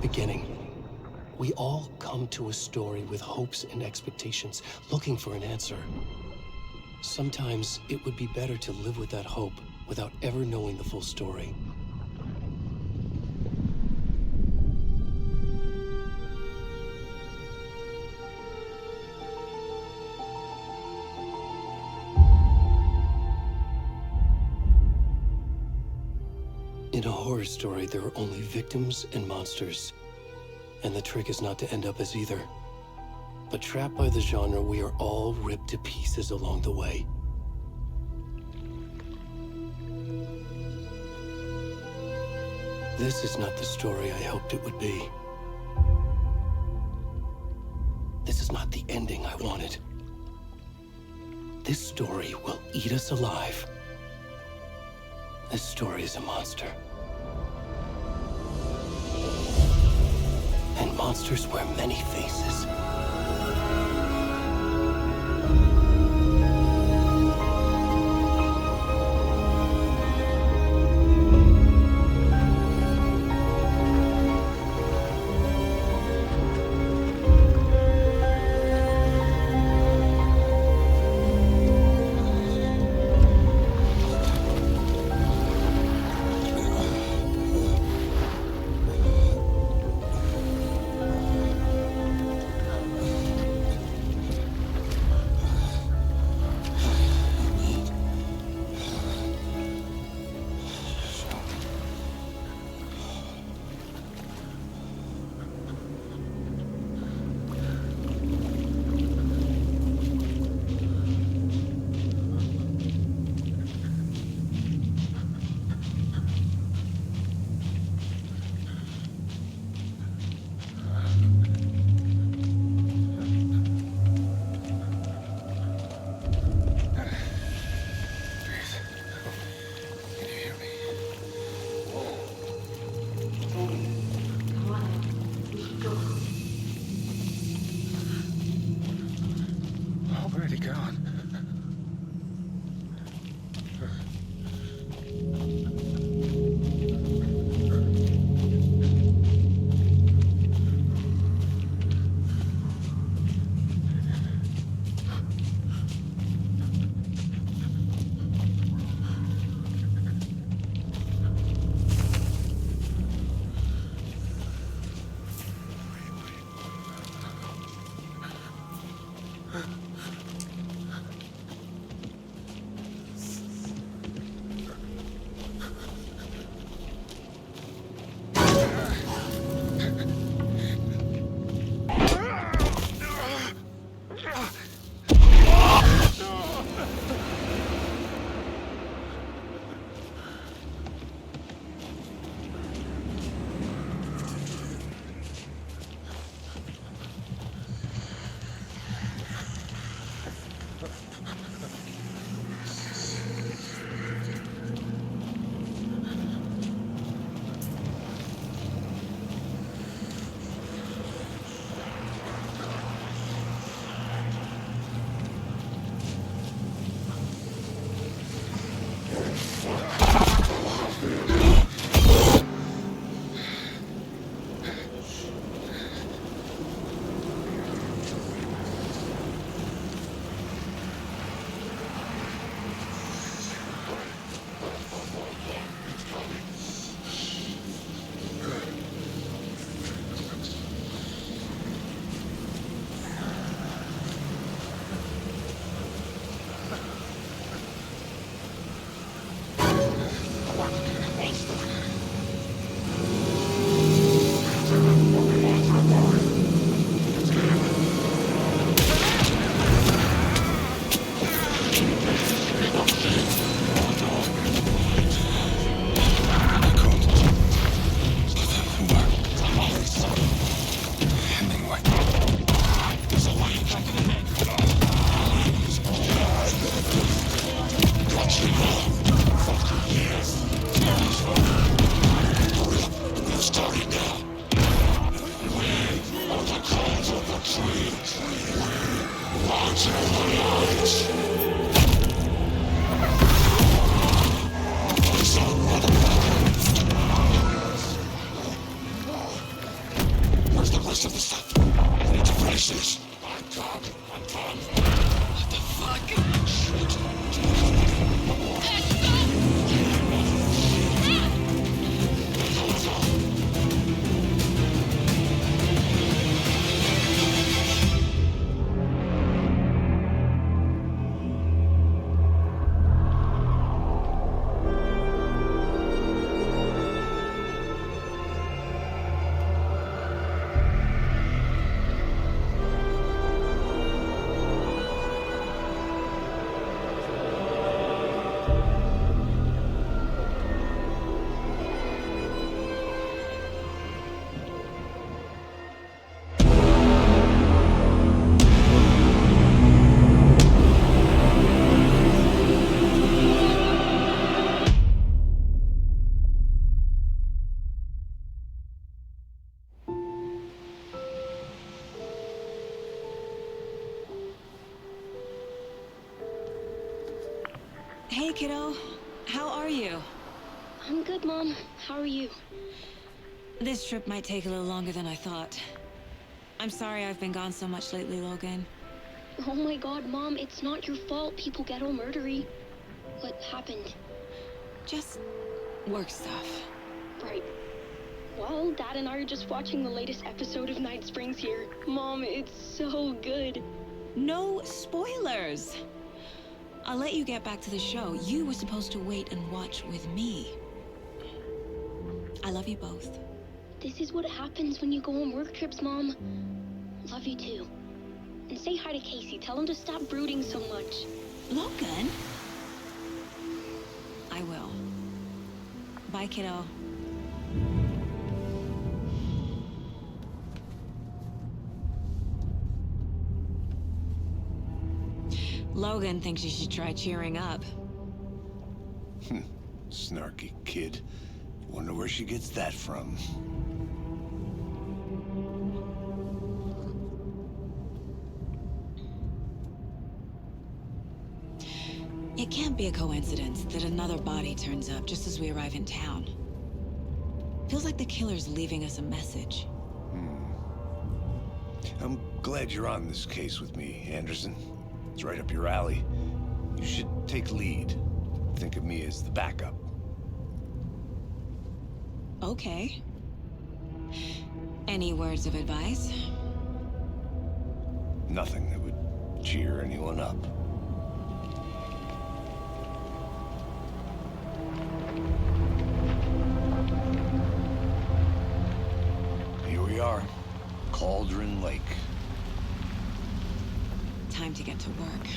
beginning. We all come to a story with hopes and expectations, looking for an answer. Sometimes it would be better to live with that hope without ever knowing the full story. In a horror story, there are only victims and monsters. And the trick is not to end up as either. But trapped by the genre, we are all ripped to pieces along the way. This is not the story I hoped it would be. This is not the ending I wanted. This story will eat us alive. This story is a monster. And monsters wear many faces. This is my job. What the fuck? Shoot. Hey, kiddo. How are you? I'm good, Mom. How are you? This trip might take a little longer than I thought. I'm sorry I've been gone so much lately, Logan. Oh my god, Mom, it's not your fault people get all murdery. What happened? Just work stuff. Right. Well, Dad and I are just watching the latest episode of Night Springs here. Mom, it's so good. No spoilers! I'll let you get back to the show. You were supposed to wait and watch with me. I love you both. This is what happens when you go on work trips, Mom. Love you too. And say hi to Casey. Tell him to stop brooding so much. Logan? I will. Bye, kiddo. Logan thinks you should try cheering up. Snarky kid. Wonder where she gets that from. It can't be a coincidence that another body turns up just as we arrive in town. Feels like the killer's leaving us a message. I'm glad you're on this case with me, Anderson. It's right up your alley. You should take lead. Think of me as the backup. Okay. Any words of advice? Nothing that would cheer anyone up. Here we are. Cauldron Lake. Time to get to work.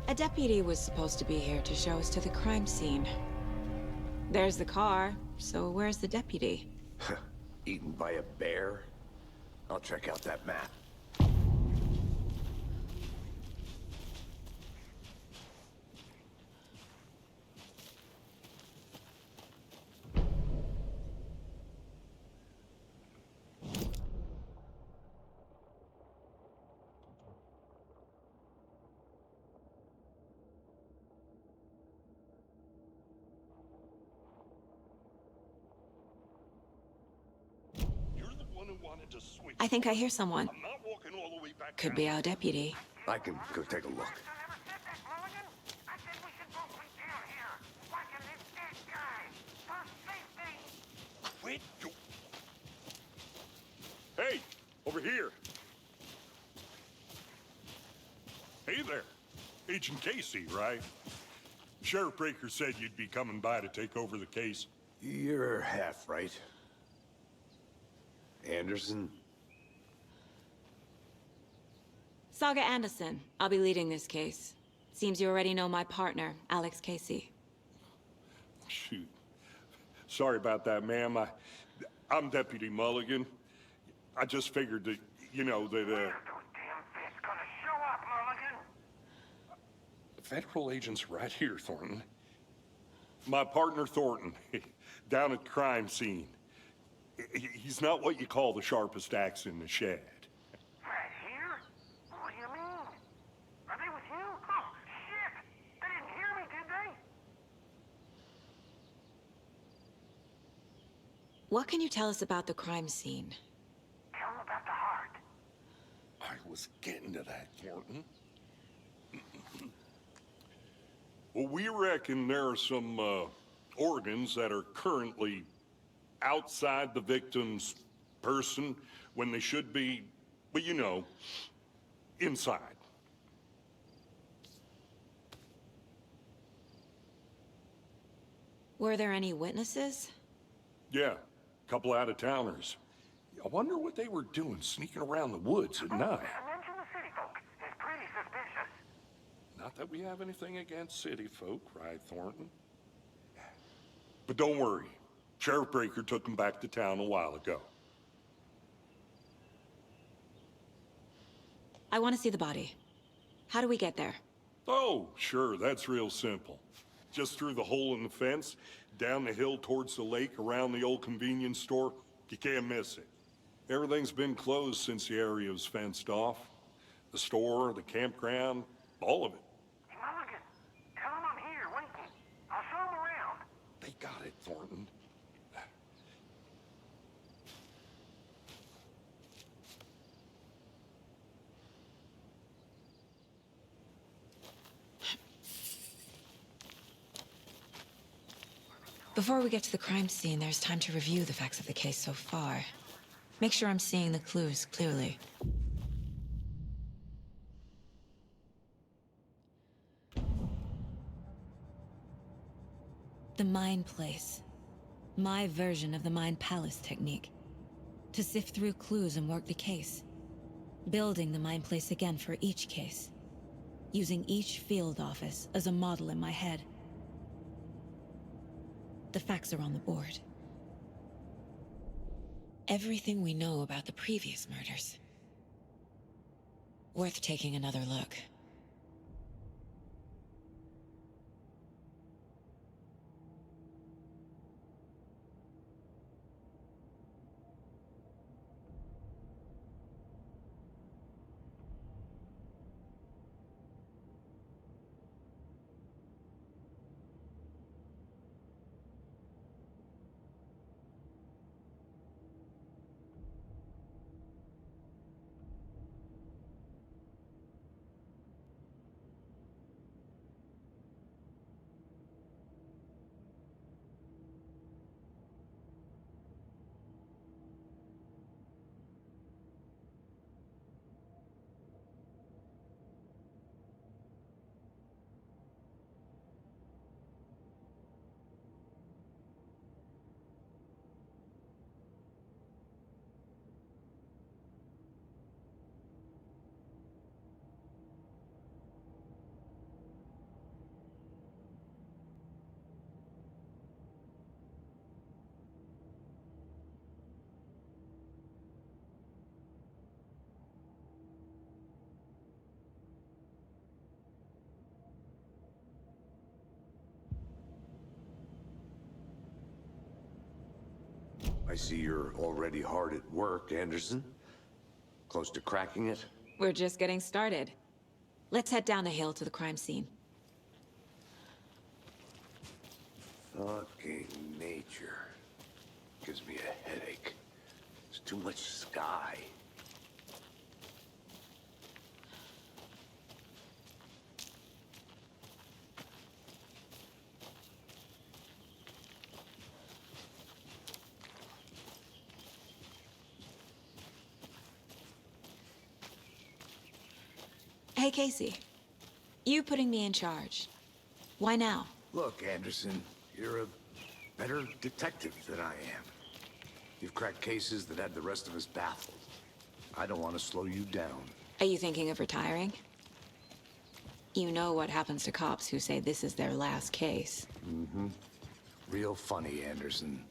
A deputy was supposed to be here to show us to the crime scene. There's the car, so where's the deputy? Eaten by a bear? I'll check out that map. I think I hear someone. Could be our deputy. I can go take a look. Hey, over here. Hey there. Agent Casey, right? Sheriff Breaker said you'd be coming by to take over the case. You're half right. Anderson? Saga Anderson. I'll be leading this case. Seems you already know my partner, Alex Casey. Shoot. Sorry about that, ma'am. I'm Deputy Mulligan. I just figured that, you know, that, Those damn fish gonna show up, Mulligan. federal agent's right here, Thornton. My partner, Thornton, down at the crime scene. He's not what you call the sharpest axe in the shed. Right here? What do you mean? Are they with you? Oh, What can you tell us about the crime scene? Tell him about the heart. I was getting to that, Thornton. Well, we reckon there are some organs that are currently outside the victim's person when they should be, well, you know, inside. Were there any witnesses? Yeah, a couple out-of-towners. I wonder what they were doing sneaking around the woods at night. Mention the city folk. It's pretty suspicious. Not that we have anything against city folk, right, Thornton? But don't worry. Sheriff Breaker took them back to town a while ago. I want to see the body. How do we get there? Oh, sure, that's real simple. Just through the hole in the fence, down the hill towards the lake, around the old convenience store. You can't miss it. Everything's been closed since the area was fenced off. The store, the campground, all of it. Mulligan, tell him I'm here waiting. I'll show him around. They got it, Thornton. Before we get to the crime scene, there's time to review the facts of the case so far. Make sure I'm seeing the clues clearly. The mind place. My version of the mind palace technique. To sift through clues and work the case. Building the mind place again for each case. Using each field office as a model in my head. The facts are on the board. Everything we know about the previous murders. Worth taking another look. I see you're already hard at work, Anderson. Close to cracking it? We're just getting started. Let's head down the hill to the crime scene. Fucking nature. Gives me a headache. There's too much sky. Hey, Casey. You putting me in charge. Why now? Look, Anderson, you're a better detective than I am. You've cracked cases that had the rest of us baffled. I don't want to slow you down. Are you thinking of retiring? You know what happens to cops who say this is their last case. Mm-hmm. Real funny, Anderson.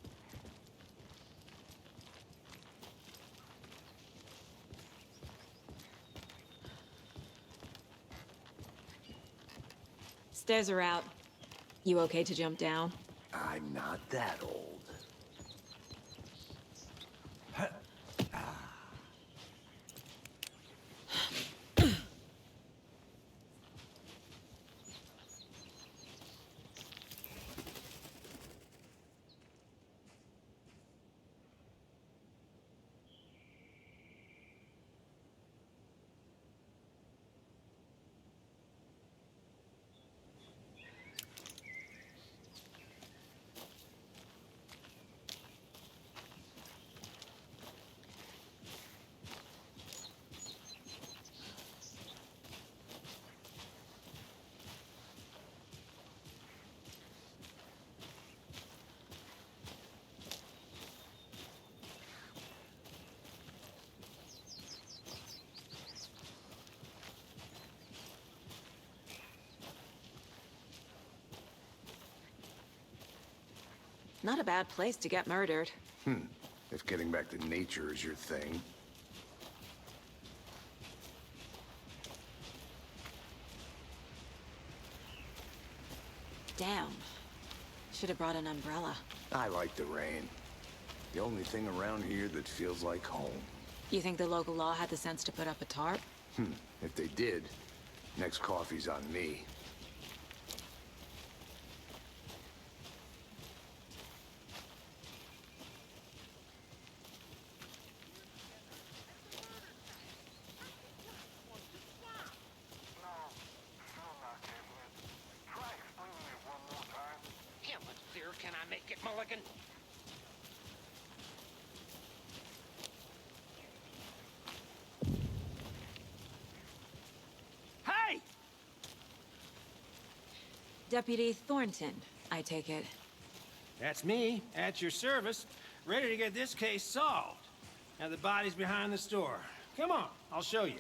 Stairs are out. You okay to jump down? I'm not that old. Not a bad place to get murdered. If getting back to nature is your thing. Damn. Should have brought an umbrella. I like the rain. The only thing around here that feels like home. You think the local law had the sense to put up a tarp? If they did, next coffee's on me. Can I make it, Mulligan? Hey! Deputy Thornton, I take it. That's me, at your service, ready to get this case solved. Now the body's behind the store. Come on, I'll show you.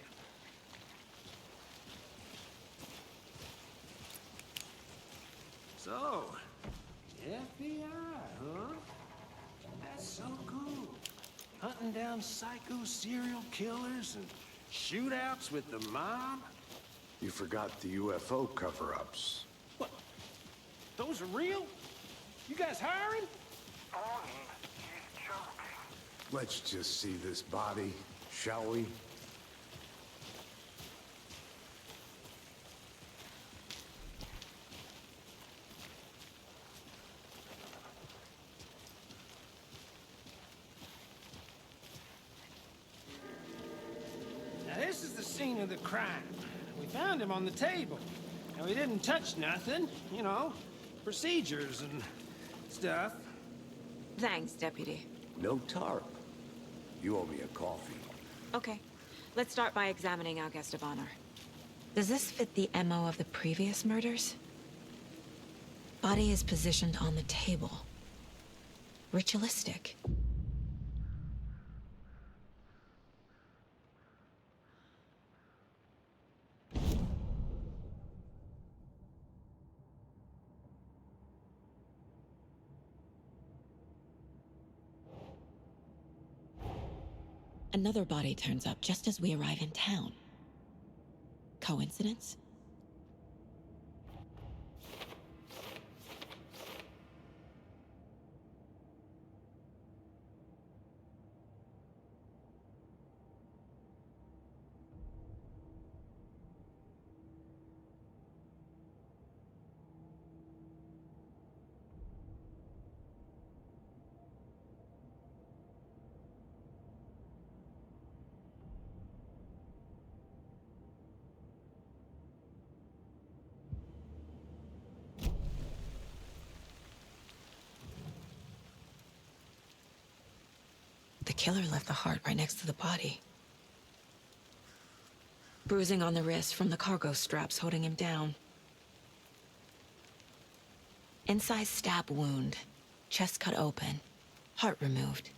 So, FBI, huh? That's so cool. Hunting down psycho serial killers and shootouts with the mob? You forgot the UFO cover-ups. What? Those are real? You guys hiring? He's joking. Let's just see this body, shall we? Now this is the scene of the crime. We found him on the table. And we didn't touch nothing, you know, procedures and stuff. Thanks, Deputy. No tarp. You owe me a coffee. Okay. Let's start by examining our guest of honor. Does this fit the MO of the previous murders? Body is positioned on the table. Ritualistic. Another body turns up just as we arrive in town. Coincidence? The killer left the heart right next to the body. Bruising on the wrist from the cargo straps holding him down. Incised stab wound. Chest cut open. Heart removed.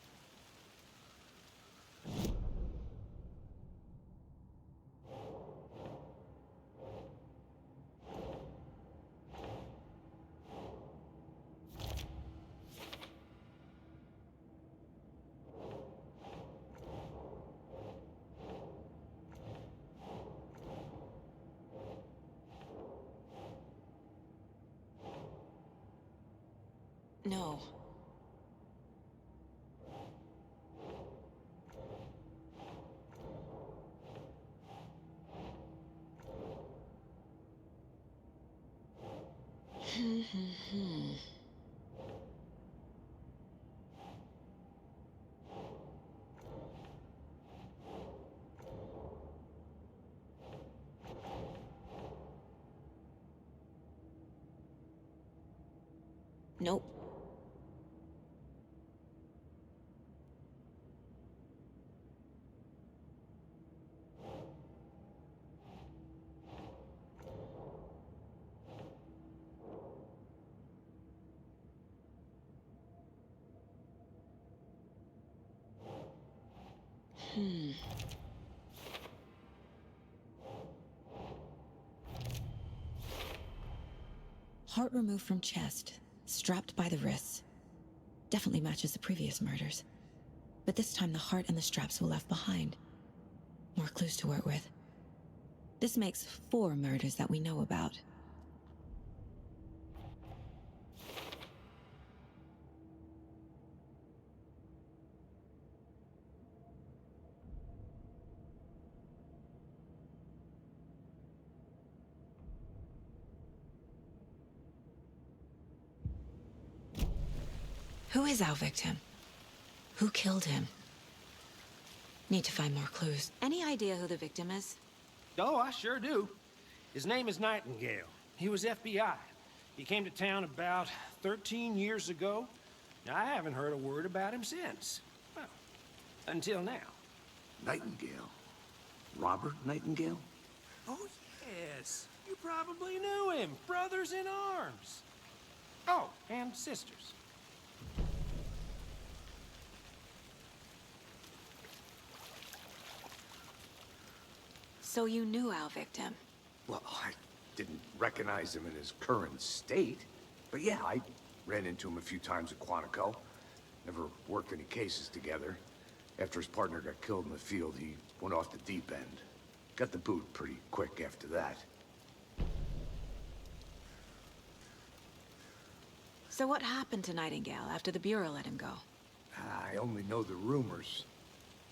No. Nope. Heart removed from chest, strapped by the wrists. Definitely matches the previous murders. But this time the heart and the straps were left behind. More clues to work with. This makes 4 murders that we know about. Who is our victim? Who killed him? Need to find more clues. Any idea who the victim is? Oh, I sure do. His name is Nightingale. He was FBI. He came to town about 13 years ago. I haven't heard a word about him since. Well, until now. Nightingale? Robert Nightingale? Oh, yes. You probably knew him. Brothers in arms. Oh, and sisters. So you knew our victim? Well, I didn't recognize him in his current state. But yeah, I ran into him a few times at Quantico. Never worked any cases together. After his partner got killed in the field, he went off the deep end. Got the boot pretty quick after that. So what happened to Nightingale after the Bureau let him go? I only know the rumors.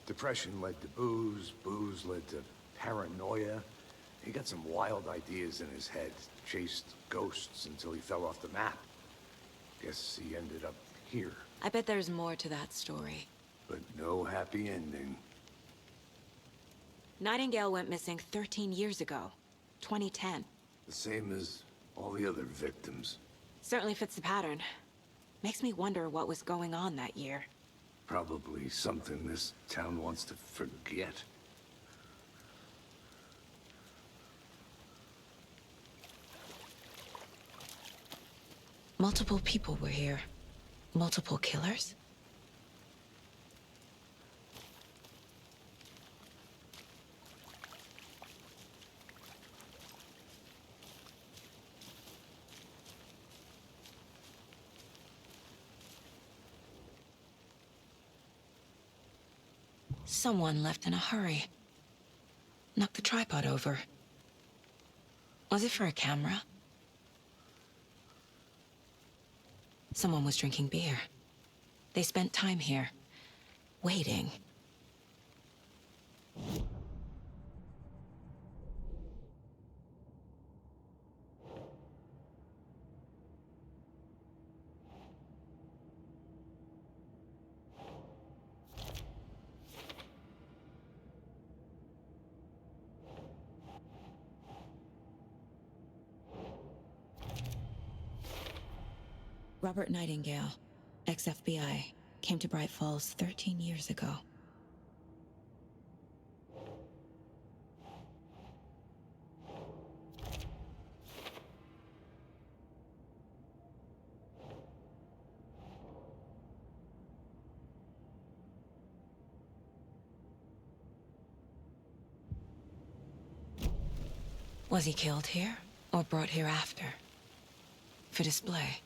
Depression led to booze, booze led to paranoia. He got some wild ideas in his head, chased ghosts until he fell off the map. Guess he ended up here. I bet there's more to that story. But no happy ending. Nightingale went missing 13 years ago, 2010. The same as all the other victims. Certainly fits the pattern. Makes me wonder what was going on that year. Probably something this town wants to forget. Multiple people were here. Multiple killers? Someone left in a hurry. Knocked the tripod over. Was it for a camera? Someone was drinking beer. They spent time here, waiting. Robert Nightingale, ex-FBI, came to Brайт Фоллс 13 years ago. Was he killed here, or brought here after? For display?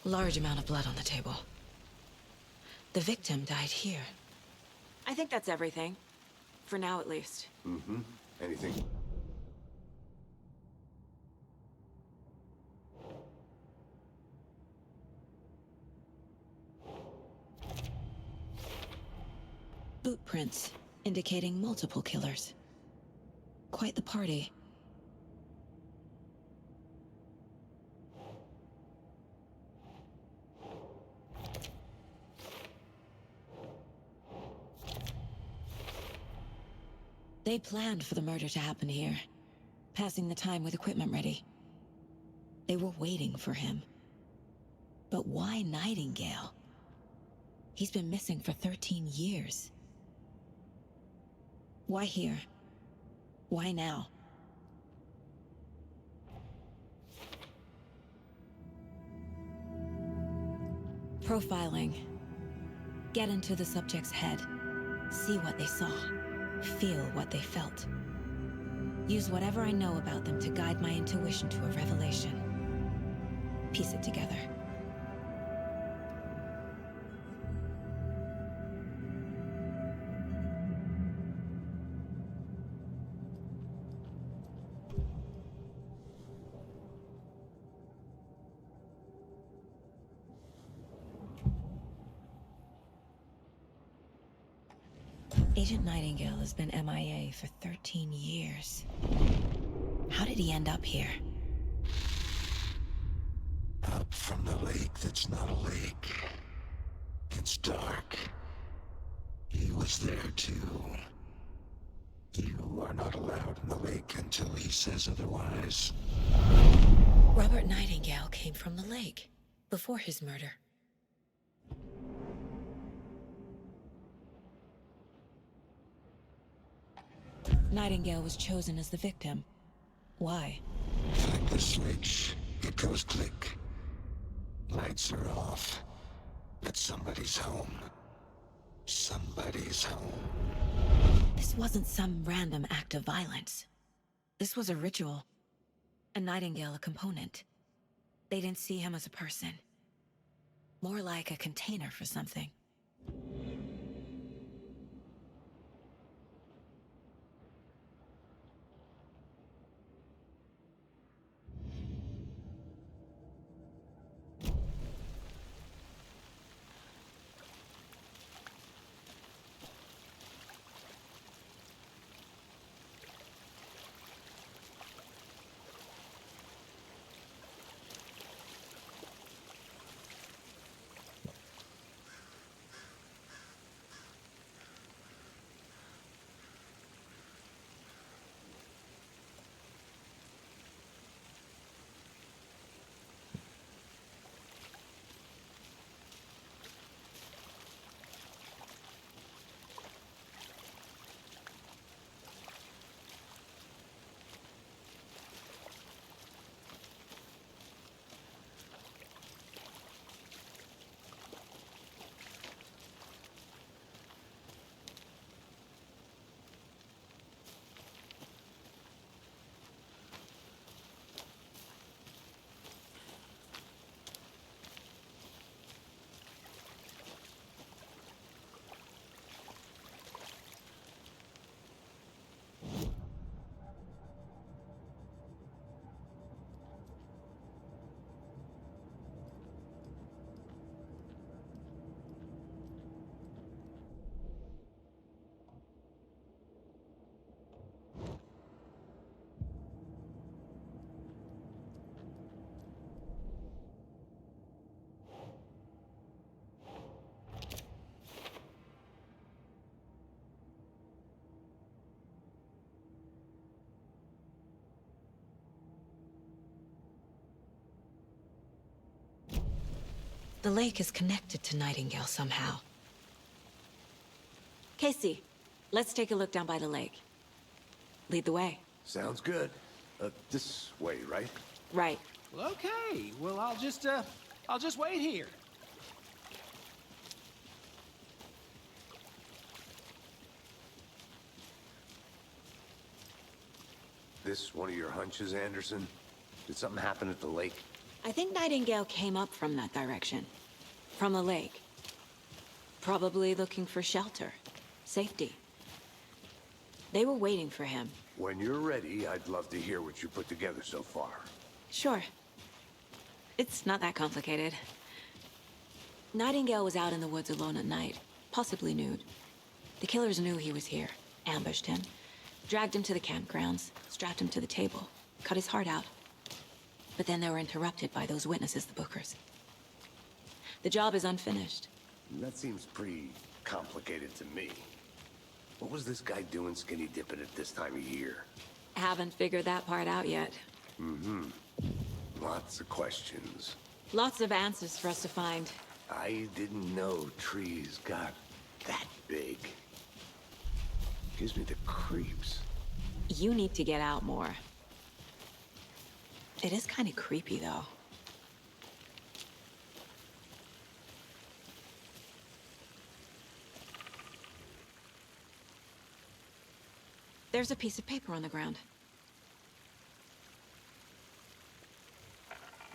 Large amount of blood on the table. The victim died here. I think that's everything. For now, at least. Mm-hmm. Anything? Boot prints, indicating multiple killers. Quite the party. They planned for the murder to happen here, passing the time with equipment ready. They were waiting for him. But why Nightingale? He's been missing for 13 years. Why here? Why now? Profiling. Get into the subject's head. See what they saw. Feel what they felt. Use whatever I know about them to guide my intuition to a revelation. Piece it together. Agent Nightingale has been MIA for 13 years. How did he end up here? Up from the lake that's not a lake. It's dark. He was there too. You are not allowed in the lake until he says otherwise. Robert Nightingale came from the lake before his murder. Nightingale was chosen as the victim. Why? Flick the switch, it goes click. Lights are off. But somebody's home. Somebody's home. This wasn't some random act of violence. This was a ritual. A Nightingale a component. They didn't see him as a person. More like a container for something. The lake is connected to Nightingale somehow. Casey, let's take a look down by the lake. Lead the way. Sounds good. This way, right? Right. Well, okay. Well, I'll just wait here. This one of your hunches, Anderson? Did something happen at the lake? I think Nightingale came up from that direction. From the lake. Probably looking for shelter. Safety. They were waiting for him. When you're ready, I'd love to hear what you put together so far. Sure. It's not that complicated. Nightingale was out in the woods alone at night, possibly nude. The killers knew he was here, ambushed him, dragged him to the campgrounds, strapped him to the table, cut his heart out. But then they were interrupted by those witnesses, the Bookers. The job is unfinished. That seems pretty complicated to me. What was this guy doing skinny dipping at this time of year? Haven't figured that part out yet. Mm-hmm. Lots of questions. Lots of answers for us to find. I didn't know trees got that big. Gives me the creeps. You need to get out more. It is kind of creepy, though. There's a piece of paper on the ground.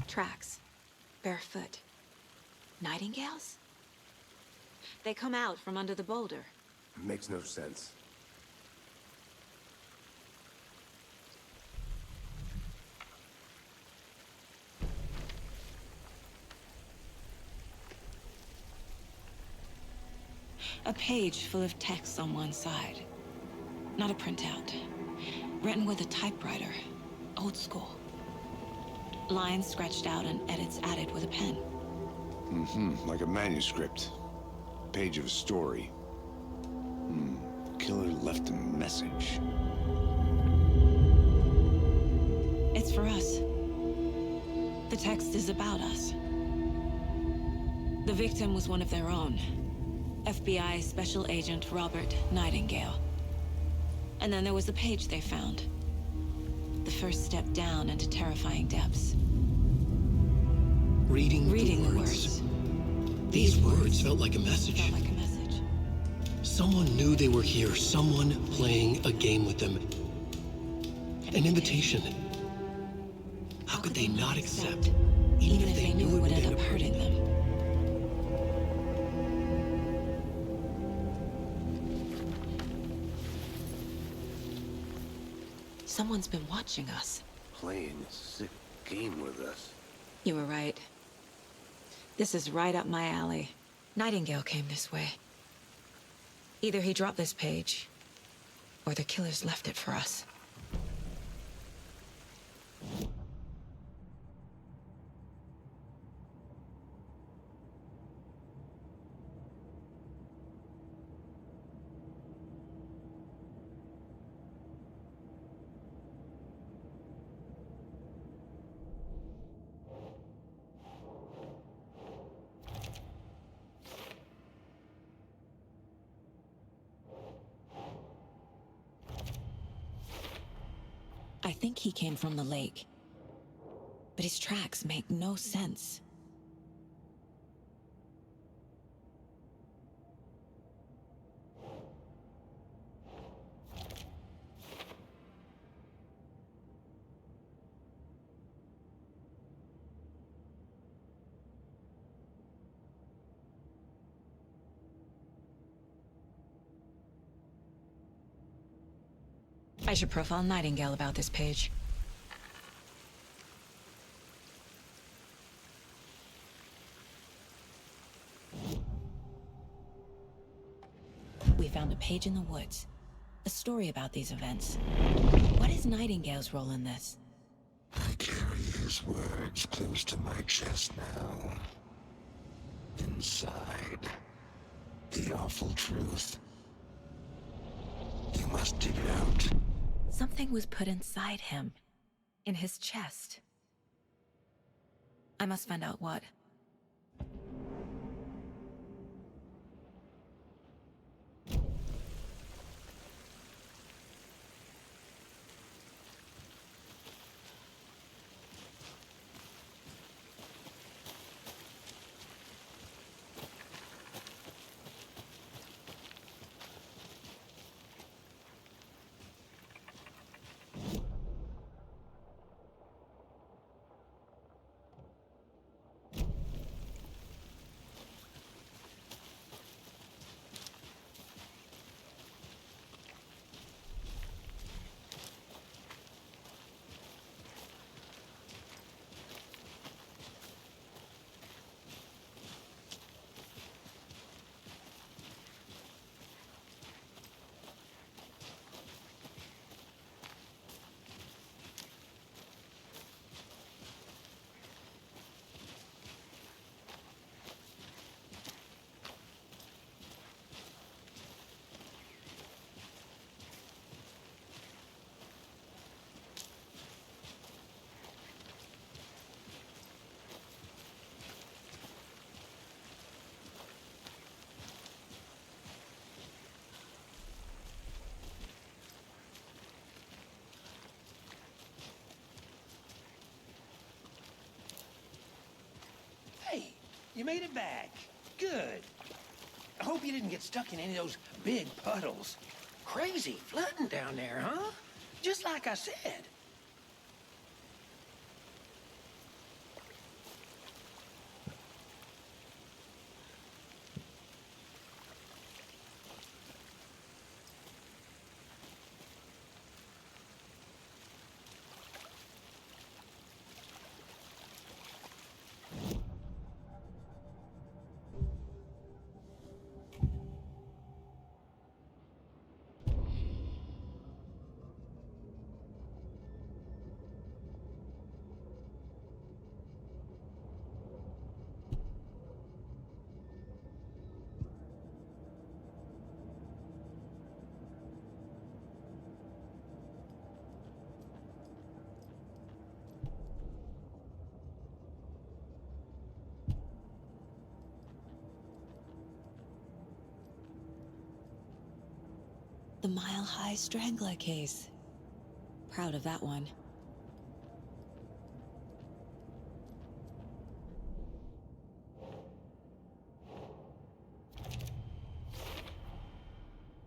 Tracks. Barefoot. Nightingales? They come out from under the boulder. Makes no sense. A page full of text on one side. Not a printout. Written with a typewriter. Old school. Lines scratched out and edits added with a pen. Like a manuscript. Page of a story. Killer left a message. It's for us. The text is about us. The victim was one of their own. FBI Special Agent Robert Nightingale. And then there was the page they found. The first step down into terrifying depths. Reading the words. These words felt like a message. Someone knew they were here. Someone playing a game with them. An invitation. How could they not accept, even if they knew it would end up hurting them? Someone's been watching us. Playing a sick game with us. You were right. This is right up my alley. Nightingale came this way. Either he dropped this page, or the killers left it for us. I think he came from the lake. But his tracks make no sense. I should profile Nightingale about this page. We found a page in the woods. A story about these events. What is Nightingale's role in this? I carry his words close to my chest now. Inside, the awful truth. You must dig it out. Something was put inside him. In his chest. I must find out what. Hey, you made it back. Good. I hope you didn't get stuck in any of those big puddles. Crazy flooding down there, huh? Just like I said. The Mile High Strangler case. Proud of that one.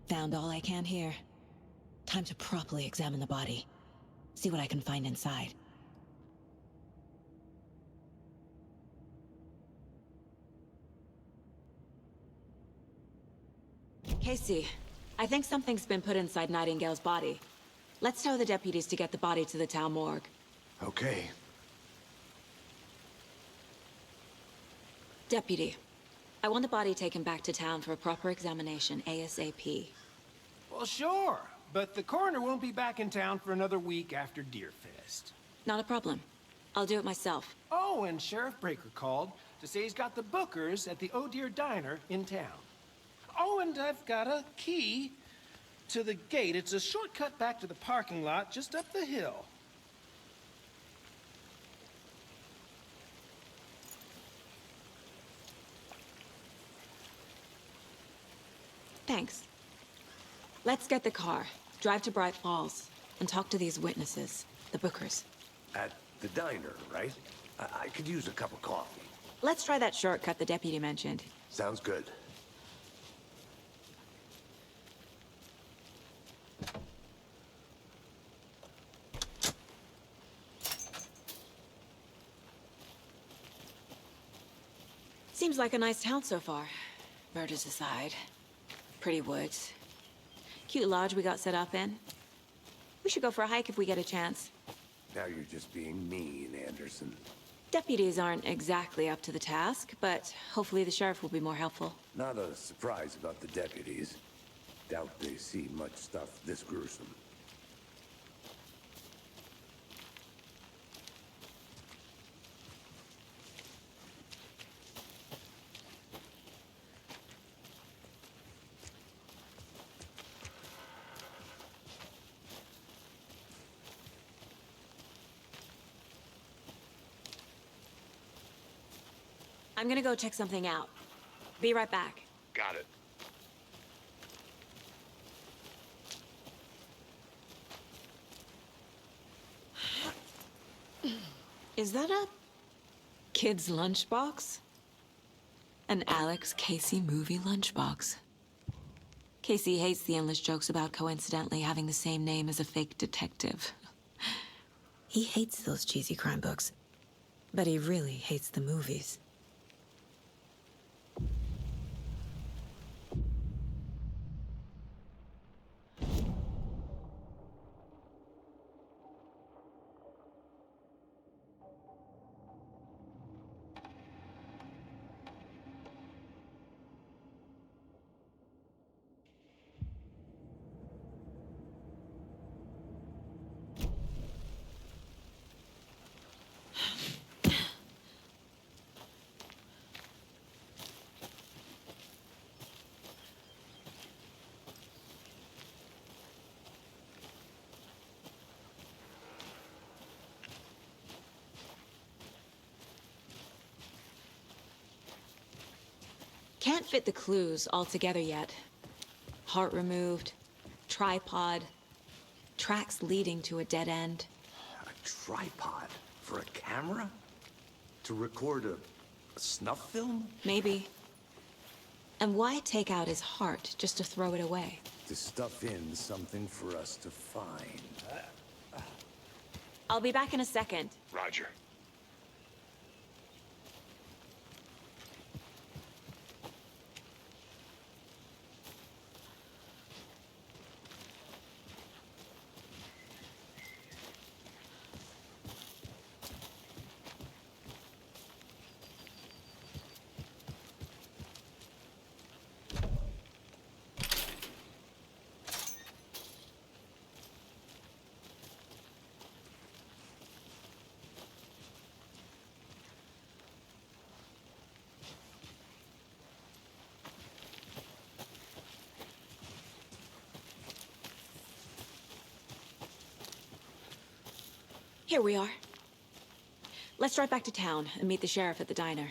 Found all I can here. Time to properly examine the body. See what I can find inside. Casey, I think something's been put inside Nightingale's body. Let's tell the deputies to get the body to the town morgue. Okay. Deputy, I want the body taken back to town for a proper examination ASAP. Well, sure. But the coroner won't be back in town for another week after Deerfest. Not a problem. I'll do it myself. Oh, and Sheriff Breaker called to say he's got the Bookers at the Oh Dear Diner in town. Oh, and I've got a key to the gate. It's a shortcut back to the parking lot just up the hill. Thanks. Let's get the car, drive to Braitt Fall's, and talk to these witnesses, the Bookers. At the diner, right? I could use a cup of coffee. Let's try that shortcut the deputy mentioned. Sounds good. Seems like a nice town so far. Murders aside. Pretty woods. Cute lodge we got set up in. We should go for a hike if we get a chance. Now you're just being mean, Anderson. Deputies aren't exactly up to the task, but hopefully the sheriff will be more helpful. Not a surprise about the deputies. Doubt they see much stuff this gruesome. I'm gonna go check something out. Be right back. Got it. Is that a kid's lunchbox? An Alex Casey movie lunchbox. Casey hates the endless jokes about coincidentally having the same name as a fake detective. He hates those cheesy crime books, but he really hates the movies. Can't fit the clues all together yet. Heart removed, tripod, tracks leading to a dead end. A tripod? For a camera? To record a snuff film? Maybe. And why take out his heart just to throw it away? to stuff in something for us to find. I'll be back in a second. Roger. Here we are. Let's drive back to town and meet the sheriff at the diner.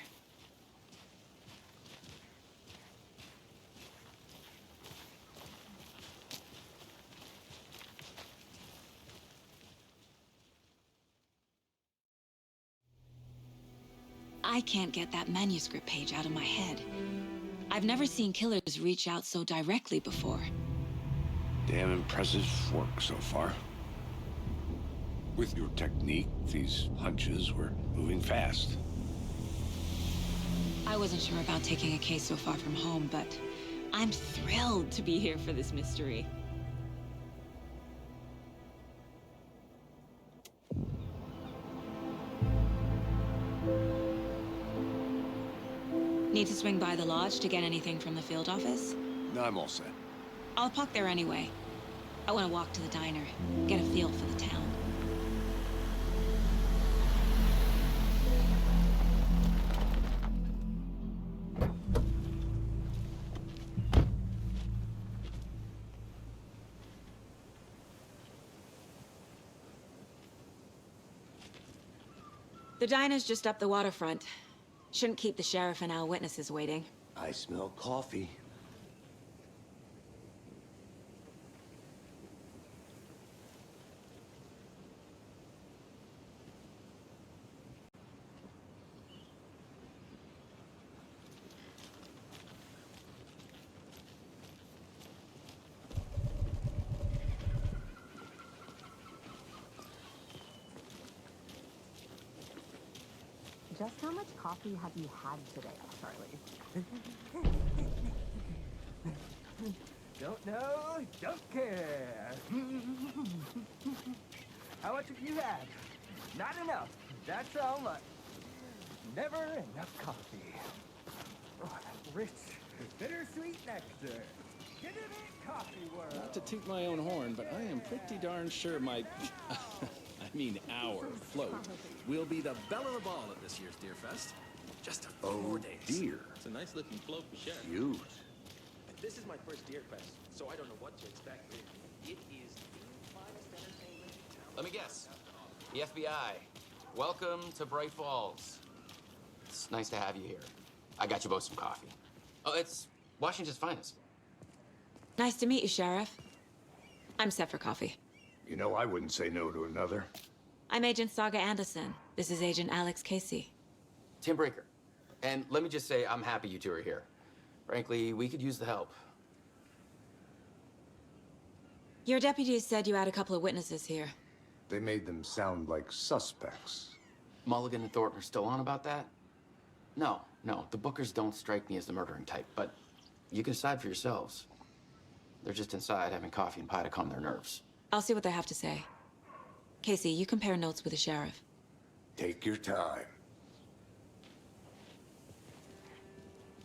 I can't get that manuscript page out of my head. I've never seen killers reach out so directly before. Damn impressive work so far. With your technique, these hunches were moving fast. I wasn't sure about taking a case so far from home, but I'm thrilled to be here for this mystery. Need to swing by the lodge to get anything from the field office? No, I'm all set. I'll park there anyway. I want to walk to the diner, get a feel for the town. The diner's just up the waterfront. Shouldn't keep the sheriff and our witnesses waiting. I smell coffee. Just how much coffee have you had today, Charlie? Don't know, don't care. How much have you had? Not enough. That's how much. Never enough coffee. Oh, that rich, bittersweet nectar. Get it in, coffee world. Not to toot my own horn, but I am pretty darn sure my... our float will be the belle of the ball at this year's Deer Fest. Just a few more days. Dear. It's a nice looking float for sure. Cute. This is my first Deer Fest, so I don't know what to expect. It is the finest entertainment in town. Let me guess. The FBI. Welcome to Braight Fall's. It's nice to have you here. I got you both some coffee. Oh, it's Washington's finest. Nice to meet you, Sheriff. I'm set for coffee. You know, I wouldn't say no to another. I'm Agent Saga Anderson. This is Agent Alex Casey. Tim Breaker. And let me just say, I'm happy you two are here. Frankly, we could use the help. Your deputies said you had a couple of witnesses here. They made them sound like suspects. Mulligan and Thornton are still on about that? No, the Bookers don't strike me as the murdering type, but you can decide for yourselves. They're just inside having coffee and pie to calm their nerves. I'll see what they have to say. Casey, you compare notes with the sheriff. Take your time.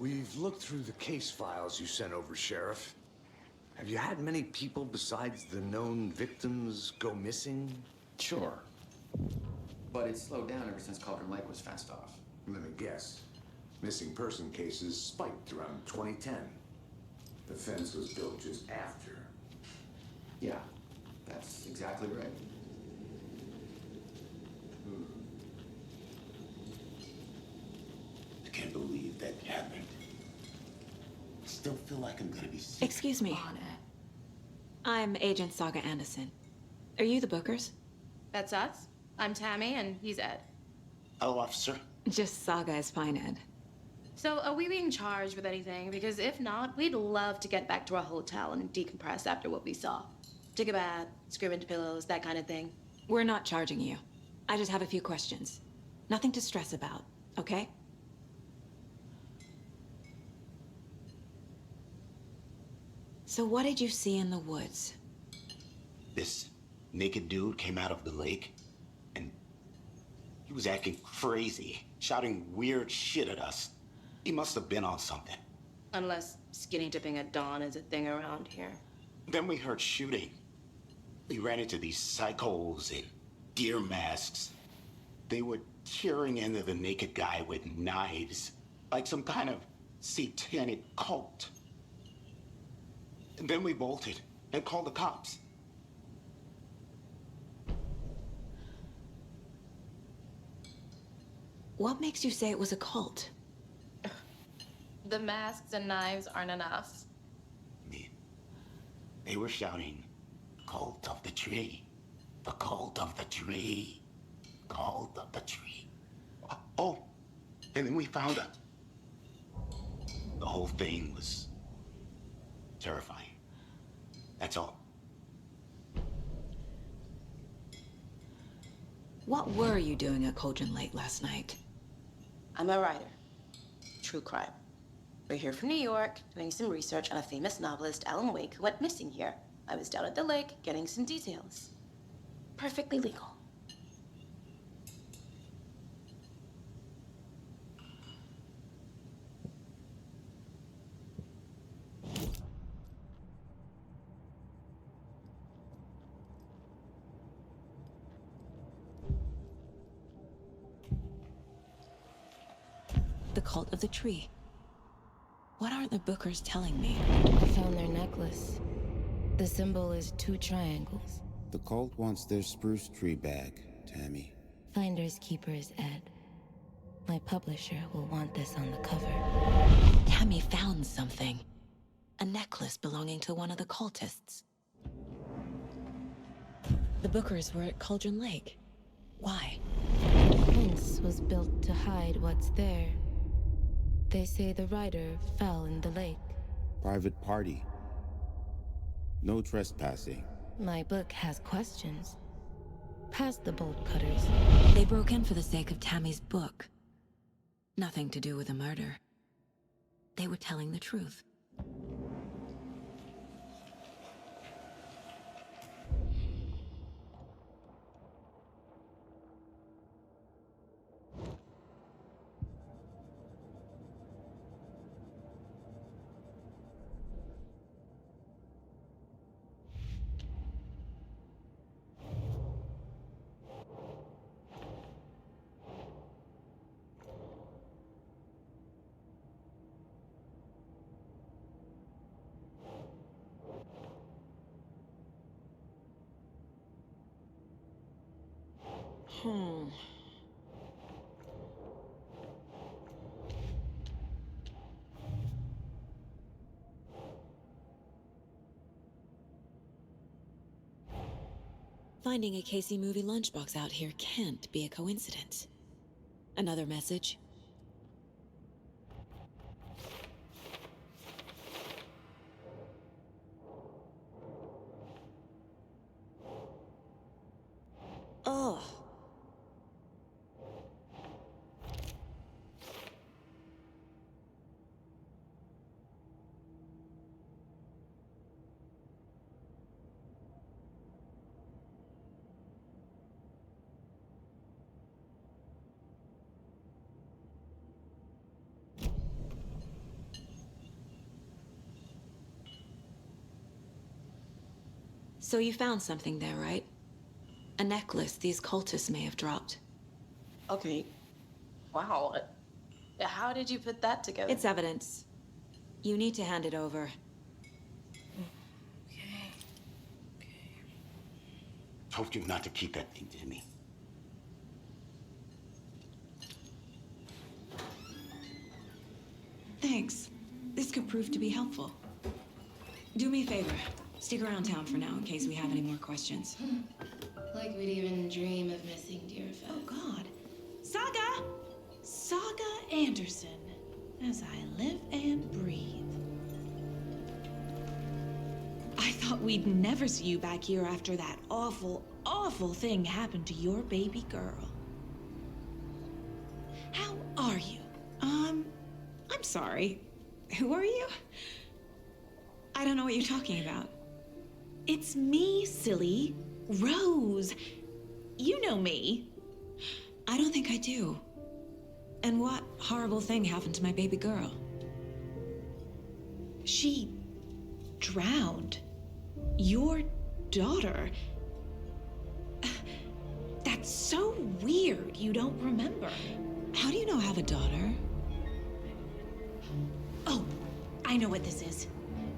We've looked through the case files you sent over, Sheriff. Have you had many people besides the known victims go missing? Sure. But it's slowed down ever since Cauldron Lake was fenced off. Let me guess. Missing person cases spiked around 2010. The fence was built just after. Yeah, that's exactly right. I can't believe that happened. I still feel like I'm gonna be sick. Excuse me. I'm Agent Saga Anderson. Are you the Bookers? That's us. I'm Tammy, and he's Ed. Hello, officer. Just Saga is fine, Ed. So, are we being charged with anything? Because if not, we'd love to get back to our hotel and decompress after what we saw. Take a bath, scream into pillows, that kind of thing. We're not charging you. I just have a few questions. Nothing to stress about, okay? So what did you see in the woods? This naked dude came out of the lake, and he was acting crazy, shouting weird shit at us. He must have been on something. Unless skinny dipping at dawn is a thing around here. Then we heard shooting. We ran into these psychos in deer masks. They were tearing into the naked guy with knives, like some kind of satanic cult. And then we bolted and called the cops. What makes you say it was a cult? The masks and knives aren't enough. They were shouting, "Cult of the tree, the cult of the tree, cult of the tree." Oh, and then we found her. The whole thing was terrifying. That's all. What were you doing at Cauldron Lake last night? I'm a writer. True crime. We're here from New York, doing some research on a famous novelist, Alan Weyk, who went missing here. I was down at the lake, getting some details. Perfectly legal. The cult of the tree. What aren't the Bookers telling me? I found their necklace. The symbol is 2 triangles. The cult wants their spruce tree back, Tammy. Finders keepers, Ed. My publisher will want this on the cover. Tammy found something. A necklace belonging to one of the cultists. The Bookers were at Cauldron Lake. Why? The fence was built to hide what's there. They say the rider fell in the lake. Private party. No trespassing. My book has questions. Past the bolt cutters. They broke in for the sake of Tammy's book. Nothing to do with the murder. They were telling the truth. Finding a Casey movie lunchbox out here can't be a coincidence. Another message? Oh. So you found something there, right? A necklace these cultists may have dropped. Okay. Wow. How did you put that together? It's evidence. You need to hand it over. Told you not to keep that thing to me. Thanks. This could prove to be helpful. Do me a favor. Stick around town for now in case we have any more questions. Like we'd even dream of missing dear Fed. Oh, God. Saga! Saga Anderson. as I live and breathe. I thought we'd never see you back here after that awful, awful thing happened to your baby girl. How are you? I'm sorry. Who are you? I don't know what you're talking about. It's me, silly. Rose. You know me. I don't think I do. And what horrible thing happened to my baby girl? She drowned. Your daughter. That's so weird you don't remember. How do you know I have a daughter? Oh, I know what this is.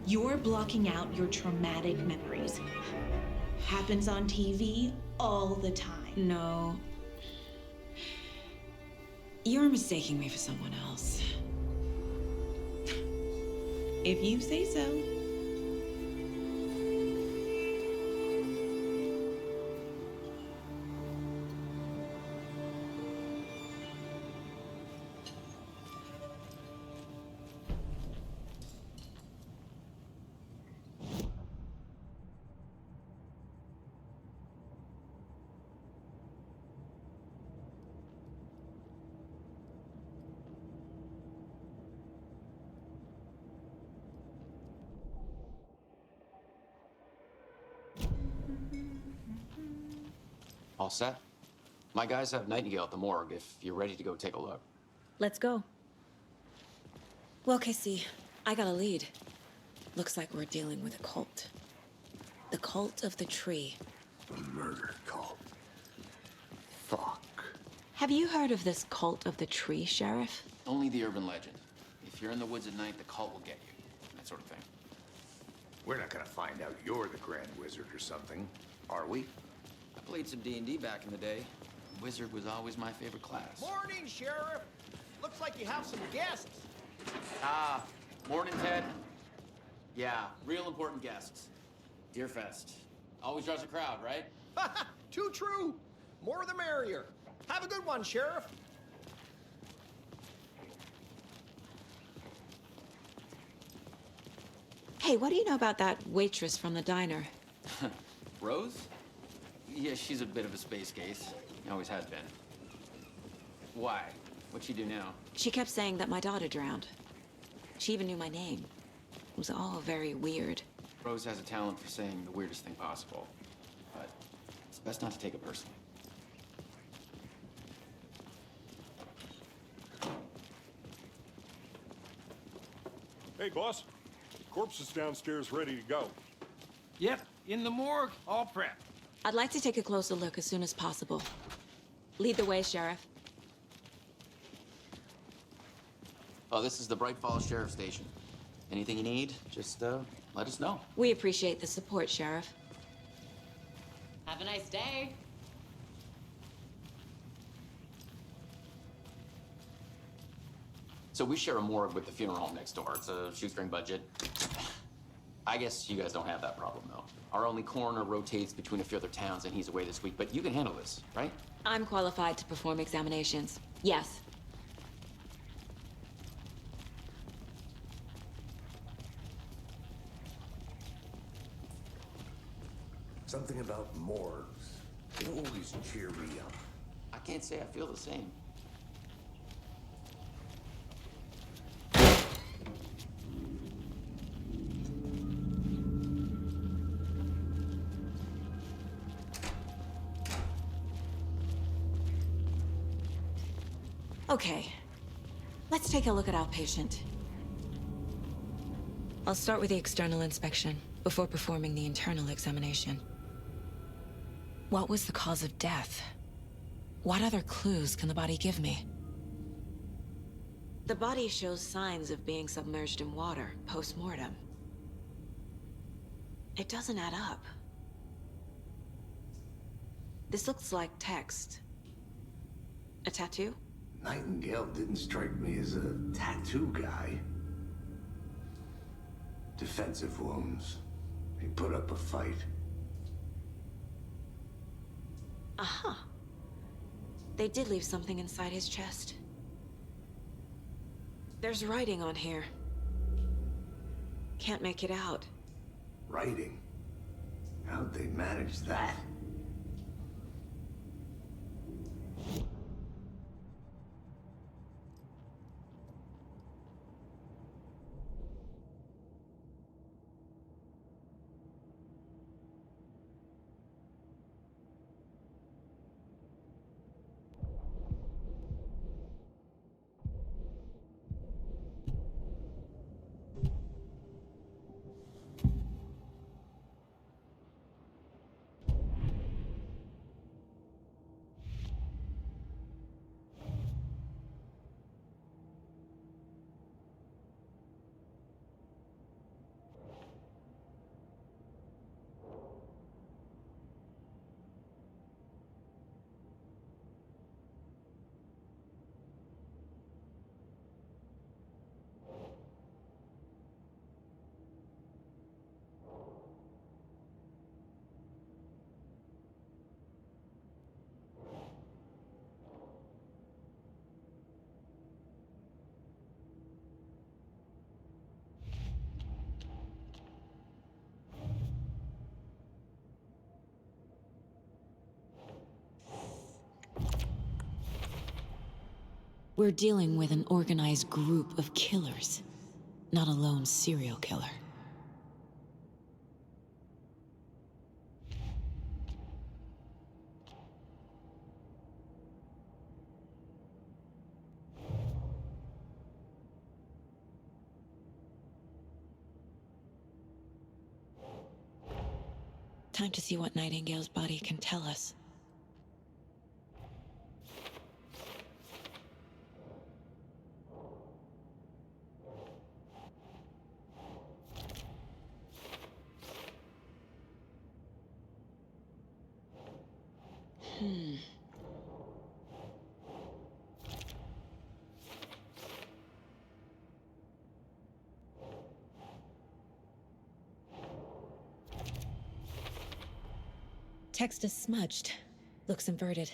You're blocking out your traumatic memories. Happens on TV all the time. No. You're mistaking me for someone else. If you say so. All set? My guys have Nightingale at the morgue if you're ready to go take a look. Let's go. Well, Casey, I got a lead. Looks like we're dealing with a cult. The cult of the tree. A murder cult. Fuck. Have you heard of this cult of the tree, Sheriff? Only the urban legend. If you're in the woods at night, the cult will get you. That sort of thing. We're not gonna find out you're the Grand Wizard or something, are we? I played some D&D back in the day. Wizard was always my favorite class. Morning, Sheriff. Looks like you have some guests. Ah, morning, Ted. Yeah, real important guests. Deerfest. Always draws a crowd, right? Too true. More the merrier. Have a good one, Sheriff. Hey, what do you know about that waitress from the diner? Rose? Yeah, she's a bit of a space case. Always has been. Why? What'd she do now? She kept saying that my daughter drowned. She even knew my name. It was all very weird. Rose has a talent for saying the weirdest thing possible. But it's best not to take it personally. Hey, boss. Corpse is downstairs ready to go. Yep, in the morgue, all prepped. I'd like to take a closer look as soon as possible. Lead the way, Sheriff. Oh, this is the Braight Fallz Sheriff Station. Anything you need, just let us know. We appreciate the support, Sheriff. Have a nice day. So we share a morgue with the funeral home next door. It's a shoestring budget. I guess you guys don't have that problem, though. Our only coroner rotates between a few other towns, and he's away this week. But you can handle this, right? I'm qualified to perform examinations. Yes. Something about morgues. They always cheer me up. I can't say I feel the same. Okay. Let's take a look at our patient. I'll start with the external inspection before performing the internal examination. What was the cause of death? What other clues can the body give me? The body shows signs of being submerged in water post-mortem. It doesn't add up. This looks like text. A tattoo? Nightingale didn't strike me as a tattoo guy. Defensive wounds. He put up a fight. Aha. They did leave something inside his chest. There's writing on here. Can't make it out. Writing? How'd they manage that? We're dealing with an organized group of killers, not a lone serial killer. Time to see what Nightingale's body can tell us. Text is smudged. Looks inverted.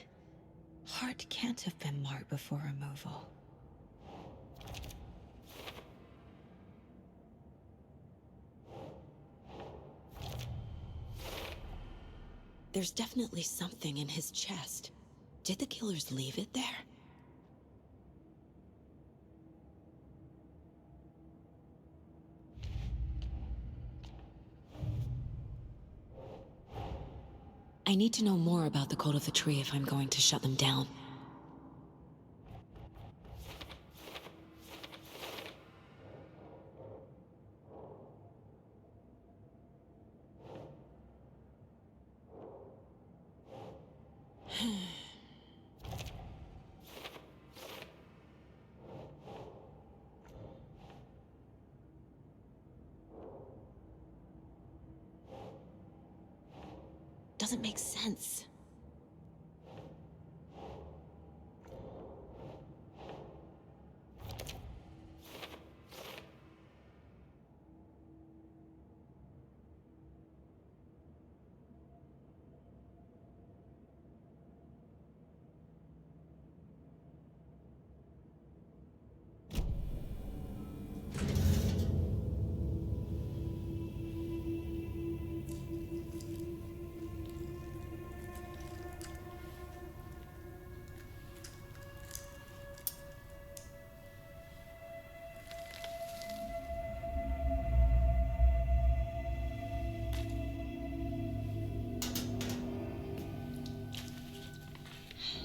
Heart can't have been marked before removal. There's definitely something in his chest. Did the killers leave it there? I need to know more about the code of the tree if I'm going to shut them down. Doesn't make sense.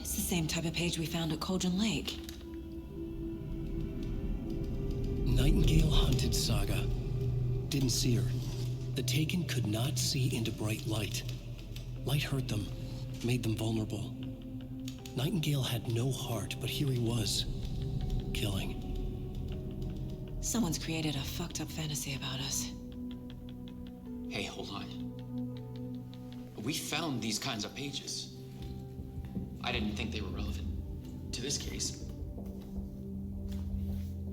Same type of page we found at Cauldron Lake. Nightingale hunted Saga. Didn't see her. The Taken could not see into bright light. Light hurt them, made them vulnerable. Nightingale had no heart, but here he was, killing. Someone's created a fucked up fantasy about us. Hey, hold on. We found these kinds of pages. I didn't think they were relevant to this case.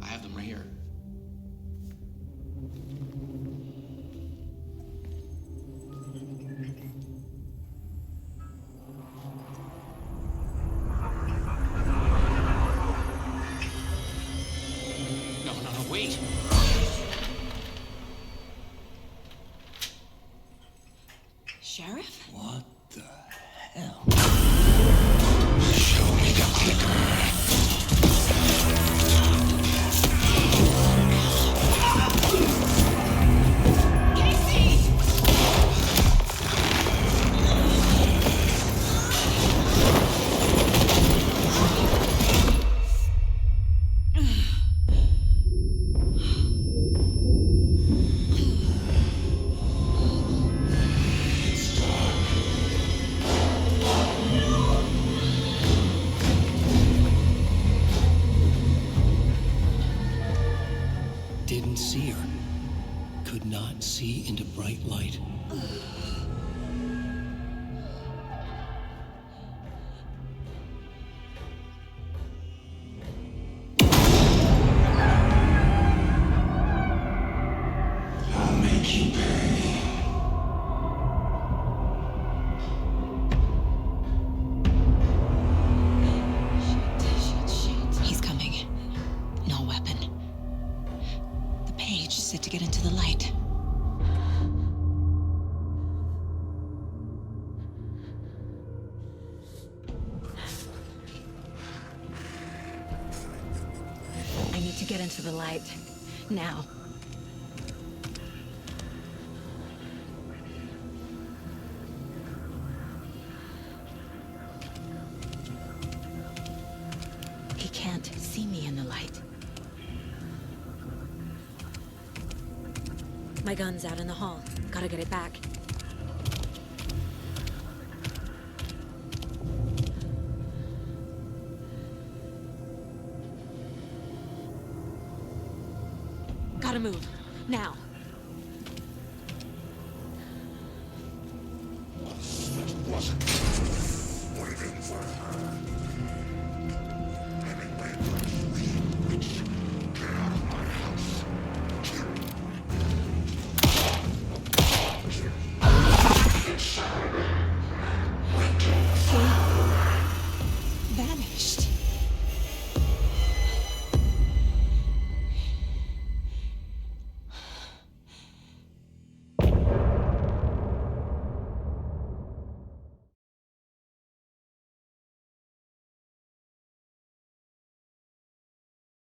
I have them right here. No, sheriff? What the hell? Show me the clicker. Didn't see her. Could not see into bright light. I'll make you pay. He's coming. No weapon. The page is set to get into the light. I need to get into the light. Now. He can't see me in the light. My gun's out in the hall. Gotta get it back. Gotta move. Now. It wasn't